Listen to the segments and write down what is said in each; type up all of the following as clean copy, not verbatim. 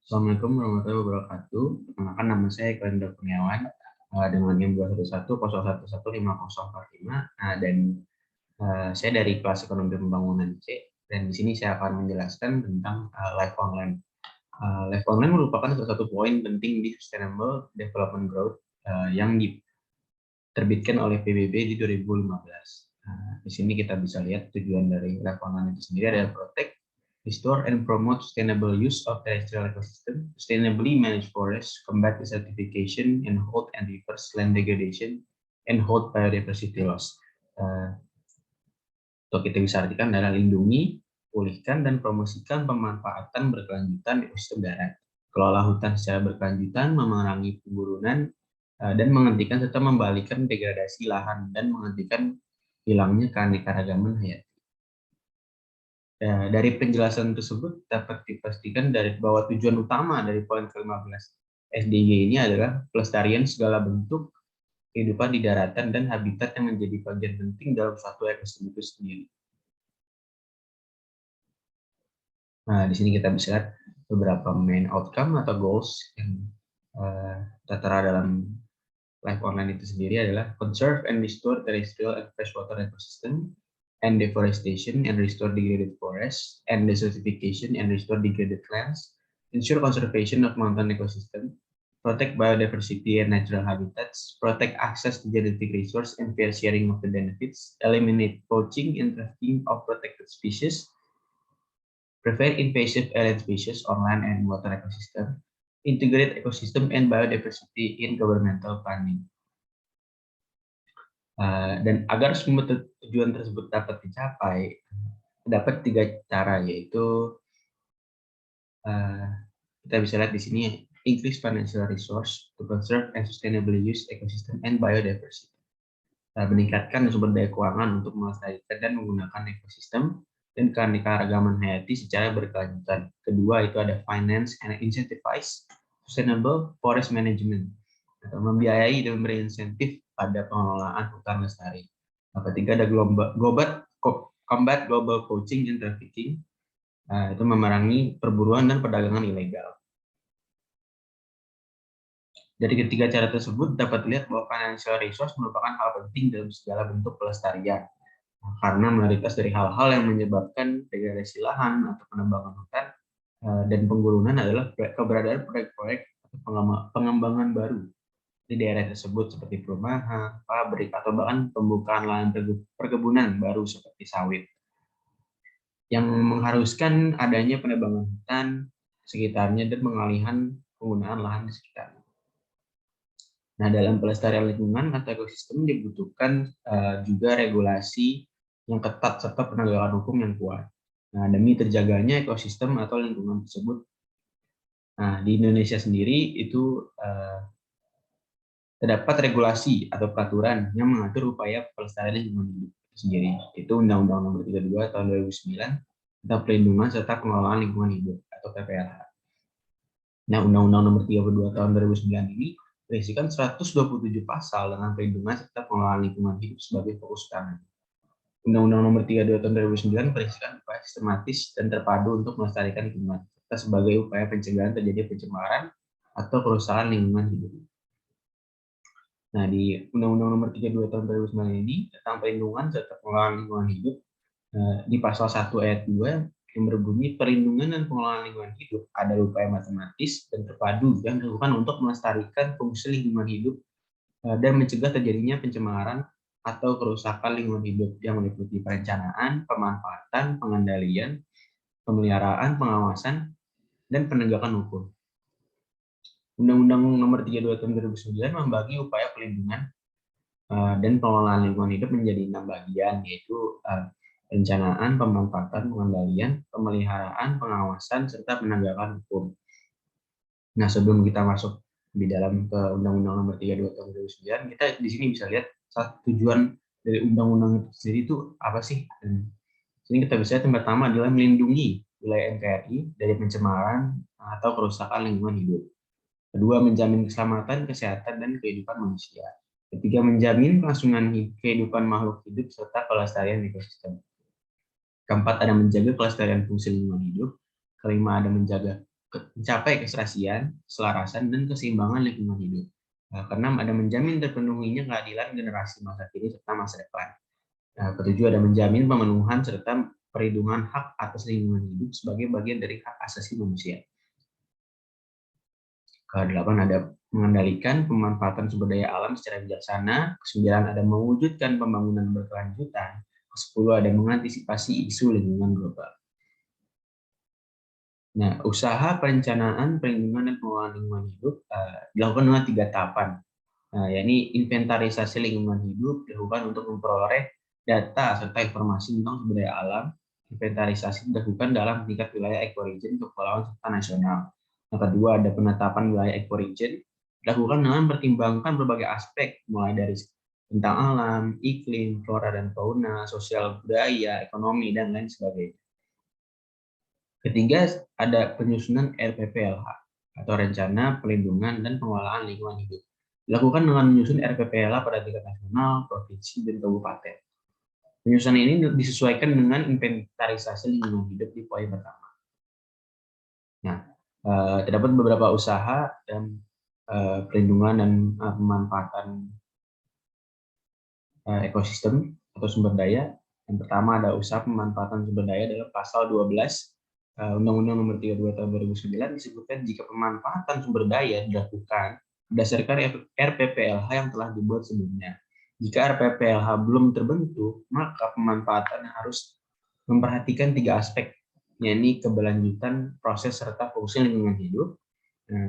Assalamualaikum warahmatullahi wabarakatuh. Perkenalkan, nama saya Eko Hendro Kurniawan dengan NIM 21101015045. Dan saya dari kelas Ekonomi Pembangunan C, dan di sini saya akan menjelaskan tentang Life Online. Life Online merupakan salah satu poin penting di Sustainable Development Growth yang diterbitkan oleh PBB di 2015. Di sini kita bisa lihat tujuan dari Life Online itu sendiri adalah protect, restore and promote sustainable use of terrestrial ecosystem, sustainably manage forests, combat desertification, and hold and reverse land degradation, and hold biodiversity loss. Atau kita bisa artikan adalah lindungi, pulihkan, dan promosikan pemanfaatan berkelanjutan ekosistem darat. Kelola hutan secara berkelanjutan, memerangi pemburunan, dan menghentikan serta membalikan degradasi lahan dan menghentikan hilangnya keanekaragaman hayati. Dari penjelasan tersebut dapat dipastikan bahwa tujuan utama dari poin ke-15 SDG ini adalah pelestarian segala bentuk kehidupan di daratan dan habitat yang menjadi bagian penting dalam suatu ekosistem itu sendiri. Nah, di sini kita bisa lihat beberapa main outcome atau goals yang tertera dalam Life Online itu sendiri adalah conserve and restore terrestrial and freshwater ecosystem, and deforestation and restore degraded forests, and desertification and restore degraded lands, ensure conservation of mountain ecosystem, protect biodiversity and natural habitats, protect access to genetic resource and fair sharing of the benefits, eliminate poaching and trafficking of protected species, prevent invasive alien species on land and water ecosystem, integrate ecosystem and biodiversity in governmental planning. Dan agar semua tujuan tersebut dapat dicapai, dapat 3 cara, yaitu kita bisa lihat di sini, increase financial resource to conserve and sustainably use ecosystem and biodiversity. Meningkatkan sumber daya keuangan untuk melestarikan dan menggunakan ekosistem dan keanekaragaman hayati secara berkelanjutan. Kedua, itu ada finance and incentivize sustainable forest management, atau membiayai dan memberi insentif pada pengelolaan hutan lestari. Ketiga, ada combat global poaching and trafficking, itu memerangi perburuan dan perdagangan ilegal. Dari ketiga cara tersebut dapat dilihat bahwa financial resource merupakan hal penting dalam segala bentuk pelestarian, karena melarikas dari hal-hal yang menyebabkan degradasi lahan atau penebangan hutan dan penggundulan adalah keberadaan proyek-proyek atau pengembangan baru di daerah tersebut seperti perumahan, pabrik, atau bahkan pembukaan lahan perkebunan baru seperti sawit, yang mengharuskan adanya penebangan hutan sekitarnya dan pengalihan penggunaan lahan di sekitarnya. Nah, dalam pelestarian lingkungan atau ekosistem dibutuhkan juga regulasi yang ketat serta penegakan hukum yang kuat. Nah, demi terjaganya ekosistem atau lingkungan tersebut. Nah, di Indonesia sendiri itu terdapat regulasi atau peraturan yang mengatur upaya pelestarian lingkungan hidup itu sendiri. Itu Undang-Undang Nomor 32 Tahun 2009 tentang Perlindungan serta Pengelolaan Lingkungan Hidup atau PPLH. Nah, Undang-Undang Nomor 32 Tahun 2009 ini berisikan 127 pasal dengan perlindungan serta pengelolaan lingkungan hidup sebagai fokus utama. Undang-Undang Nomor 32 Tahun 2009 berisikan upaya sistematis dan terpadu untuk melestarikan lingkungan, serta sebagai upaya pencegahan terjadi pencemaran atau kerusakan lingkungan hidup. Nah, di Undang-Undang Nomor 32 Tahun 2009 ini tentang perlindungan serta pengelolaan lingkungan hidup, di pasal 1 ayat 2 yang berbunyi perlindungan dan pengelolaan lingkungan hidup adalah upaya matematis dan terpadu yang dilakukan untuk melestarikan fungsi lingkungan hidup dan mencegah terjadinya pencemaran atau kerusakan lingkungan hidup yang meliputi perencanaan, pemanfaatan, pengendalian, pemeliharaan, pengawasan, dan penegakan hukum. Undang-Undang Nomor 32 Tahun 2009 membagi upaya perlindungan dan pengelolaan lingkungan hidup menjadi 6 bagian, yaitu perencanaan, pemanfaatan, pengendalian, pemeliharaan, pengawasan, serta penegakan hukum. Nah, sebelum kita masuk di dalam ke Undang-Undang Nomor 32 Tahun 2009, kita di sini bisa lihat tujuan dari undang-undang itu sendiri itu apa sih? Dan sini kita bisa lihat yang pertama adalah melindungi wilayah NKRI dari pencemaran atau kerusakan lingkungan hidup. Kedua, menjamin keselamatan, kesehatan, dan kehidupan manusia. Ketiga, menjamin kelangsungan kehidupan makhluk hidup serta kelestarian ekosistem. Keempat, ada menjaga kelestarian fungsi lingkungan hidup. Kelima, ada menjaga mencapai keserasian, keselarasan, dan keseimbangan lingkungan hidup. Keenam, ada menjamin terpenuhinya keadilan generasi masa kini serta masa depan. Ketujuh, ada menjamin pemenuhan serta perlindungan hak atas lingkungan hidup sebagai bagian dari hak asasi manusia. Kedelapan, ada mengendalikan pemanfaatan sumber daya alam secara bijaksana. Kesembilan, ada mewujudkan pembangunan berkelanjutan. Kesepuluh, ada mengantisipasi isu lingkungan global. Nah, usaha perencanaan, perlindungan, dan pengelolaan lingkungan hidup dilakukan dengan 3 tahapan. Yakni inventarisasi lingkungan hidup dilakukan untuk memperoleh data serta informasi tentang sumber daya alam. Inventarisasi dilakukan dalam tingkat wilayah ekoregien, kepulauan, serta nasional. Yang kedua, ada penetapan wilayah ekoregien dilakukan dengan mempertimbangkan berbagai aspek, mulai dari tentang alam, iklim, flora dan fauna, sosial budaya, ekonomi, dan lain sebagainya. Ketiga, ada penyusunan RPPLH atau Rencana Pelindungan dan Pengelolaan Lingkungan Hidup. Dilakukan dengan menyusun RPPLH pada tingkat nasional, provinsi, dan kabupaten. Penyusunan ini disesuaikan dengan inventarisasi lingkungan hidup di poin pertama. Nah, terdapat beberapa usaha dan perlindungan dan pemanfaatan ekosistem atau sumber daya. Yang pertama ada usaha pemanfaatan sumber daya dalam pasal 12 Undang-Undang Nomor 32 Tahun 2009 disebutkan jika pemanfaatan sumber daya dilakukan berdasarkan RPPLH yang telah dibuat sebelumnya. Jika RPPLH belum terbentuk, maka pemanfaatan harus memperhatikan 3 aspek, yakni keberlanjutan proses serta fungsi lingkungan hidup,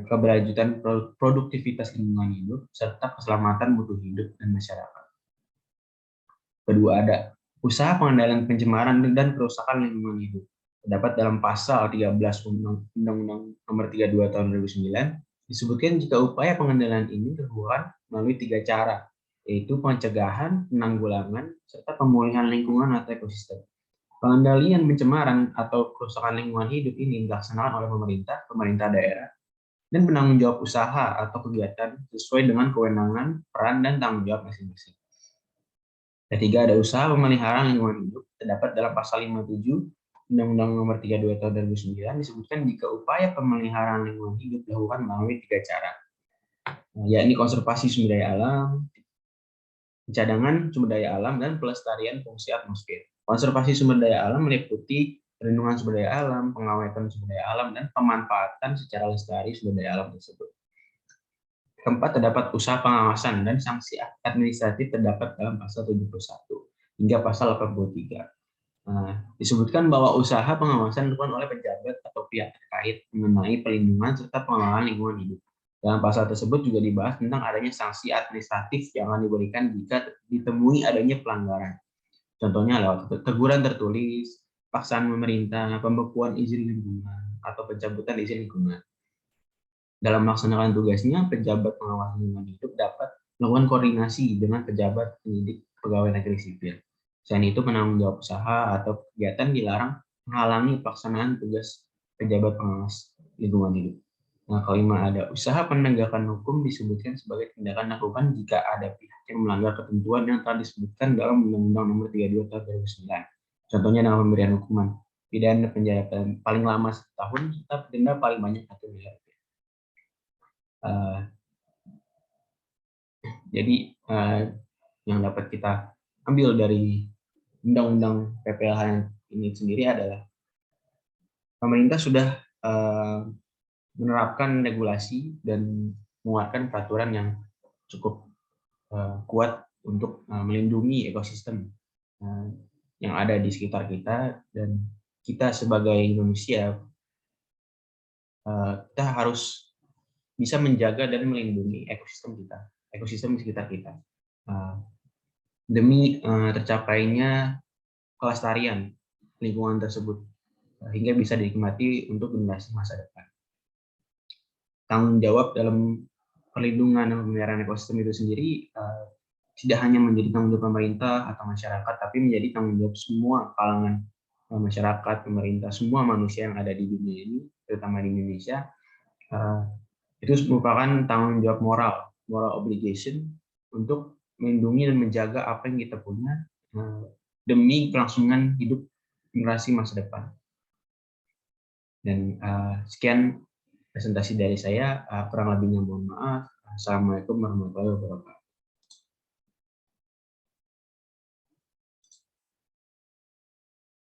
keberlanjutan produktivitas lingkungan hidup, serta keselamatan mutu hidup dan masyarakat. Kedua, ada usaha pengendalian pencemaran dan kerusakan lingkungan hidup. Terdapat dalam pasal 13 Undang-Undang Nomor 32 Tahun 2009 disebutkan jika upaya pengendalian ini dilakukan melalui 3 cara, yaitu pencegahan, penanggulangan, serta pemulihan lingkungan atau ekosistem. Pengendalian pencemaran atau kerusakan lingkungan hidup ini dilaksanakan oleh pemerintah daerah, dan penanggung jawab usaha atau kegiatan sesuai dengan kewenangan, peran, dan tanggung jawab masing-masing. Ketiga, ada usaha pemeliharaan lingkungan hidup. Terdapat dalam pasal 57 Undang-Undang Nomor 32 Tahun 2009 disebutkan jika upaya pemeliharaan lingkungan hidup dilakukan melalui 3 cara, yakni konservasi sumber daya alam, pencadangan sumber daya alam, dan pelestarian fungsi atmosfer. Konservasi sumber daya alam meliputi perlindungan sumber daya alam, pengawetan sumber daya alam, dan pemanfaatan secara lestari sumber daya alam tersebut. Keempat, terdapat usaha pengawasan dan sanksi administratif terdapat dalam pasal 71 hingga pasal 83. Disebutkan bahwa usaha pengawasan dilakukan oleh pejabat atau pihak terkait mengenai perlindungan serta pengelolaan lingkungan hidup. Dalam pasal tersebut juga dibahas tentang adanya sanksi administratif yang akan diberikan jika ditemui adanya pelanggaran. Contohnya lewat teguran tertulis, paksaan pemerintah, pembekuan izin lingkungan, atau pencabutan izin lingkungan. Dalam melaksanakan tugasnya, pejabat pengawas lingkungan hidup dapat melakukan koordinasi dengan pejabat penyidik pegawai negeri sipil. Selain itu, penanggung jawab usaha atau kegiatan dilarang menghalangi pelaksanaan tugas pejabat pengawas lingkungan hidup. Nah, kelima, ada usaha penegakan hukum disebutkan sebagai tindakan lakukan jika ada pihak yang melanggar ketentuan yang telah disebutkan dalam Undang-Undang Nomor 32 Tahun 2009. Contohnya dengan pemberian hukuman pidana penjara paling lama 1 tahun serta denda paling banyak 1 miliar. Jadi yang dapat kita ambil dari Undang-Undang PPLH ini sendiri adalah pemerintah sudah menerapkan regulasi dan mengeluarkan peraturan yang cukup kuat untuk melindungi ekosistem yang ada di sekitar kita, dan kita sebagai manusia kita harus bisa menjaga dan melindungi ekosistem kita, ekosistem di sekitar kita, demi tercapainya kelestarian lingkungan tersebut hingga bisa dinikmati untuk generasi masa depan. Tanggung jawab dalam perlindungan dan pemeliharaan ekosistem itu sendiri tidak hanya menjadi tanggung jawab pemerintah atau masyarakat, tapi menjadi tanggung jawab semua kalangan masyarakat, pemerintah, semua manusia yang ada di dunia ini, terutama di Indonesia. Itu merupakan tanggung jawab moral obligation untuk melindungi dan menjaga apa yang kita punya demi kelangsungan hidup generasi masa depan. Dan sekian presentasi dari saya, kurang lebihnya mohon maaf. Assalamualaikum warahmatullahi wabarakatuh.